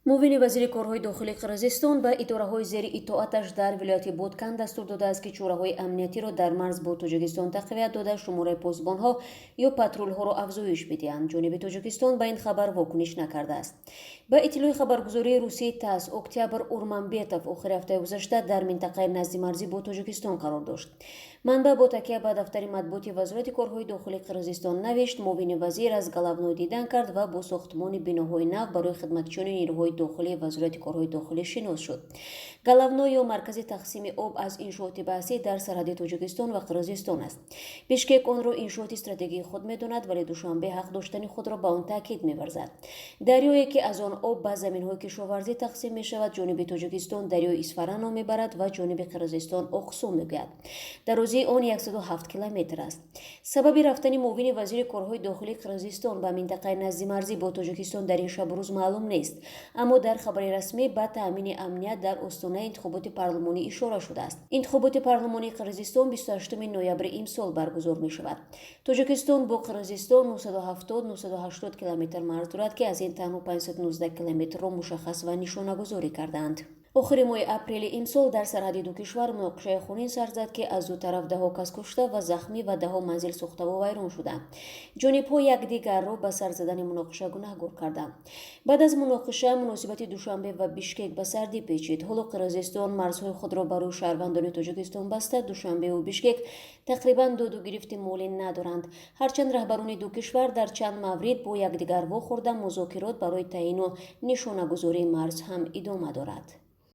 муовини вазири корҳои дохилии қирғизистон ба идораҳои зери итоаташ дар вилояти Боткан дастур додааст ки чораҳои амниятиро дар марз бо Тоҷикистон тақвият дода шумораи посбонҳо ё патрулҳоро афзоиш бидиҳанд. ҷониби Тоҷикистон ба ин хабар вокуниш накардааст. ба иттилои хабаргузории русияи ТАСС, Октябр Урманбетов охири ҳафтаи гузашта дар минтақаи назди марзӣ бо Тоҷикистон қарор дошт. манба бо такя ба дафтари матбуоти вазорати корҳои дохилии Қирғизистон навишт: муовини вазир аз Галавной дидан кард ва бо сохтмони биноҳои нав барои хидматчиёни нирӯҳои дохилии вазорати корҳои дохилӣ шинос шуд. Галавной ё маркази тақсими об аз иншооти баҳсӣ дар сарҳади Тоҷикистон ва Қирғизистон аст. Бишкек онро иншооти стратегии худ медонад, вале Душанбе ҳақ доштани худро ба он таъкид меварзад. дарёе ки аз он об ба заминҳои кишоварзӣ тақсим мешавад, ҷониби Тоҷикистон дарёи Исфара ном мебарад ва ҷониби Қирғизистон Оқсу мегӯяд. дарозии он 107 километр аст. сабаби рафтани муовини вазири корҳои дохилии Қирғизистон ба минтақаи назди марзӣ бо Тоҷикистон дар ин шабу рӯз маълум нест, аммо дар хабари расмӣ ба таъмини амният дар остонаи интихоботи парлумонӣ ишора шудааст. интихоботи парлумонии Қирғизистон 28 ноябри имсол баргузор мешавад. Тоҷикистон бо Қирғизистон 970-980 километр марз дорад ки аз ин танҳо 519 километрро мушаххас ва нишонагузорӣ кардаанд. охири моҳи апрели имсол дар сарҳади ду кишвар муноқишаи хунин сар зад ки аз ду тараф даҳо кас кушта ва захмӣ ва даҳо манзил сӯхтаву вайрон шуданд. ҷонибҳо якдигарро ба сар задани муноқиша гунаҳгор карданд. баъд аз муноқиша муносибати Душанбе ва Бишкек ба сардӣ печид. ҳоло Қирғизистон марзҳои худро барои шаҳрвандони Тоҷикистон баста, Душанбеву Бишкек тақрибан доду гирифти молӣ надоранд. ҳарчанд раҳбарони ду кишвар дар чанд маврид бо якдигар вохӯрда музокирот барои таъину нишонагузории марз ҳам идома дорад.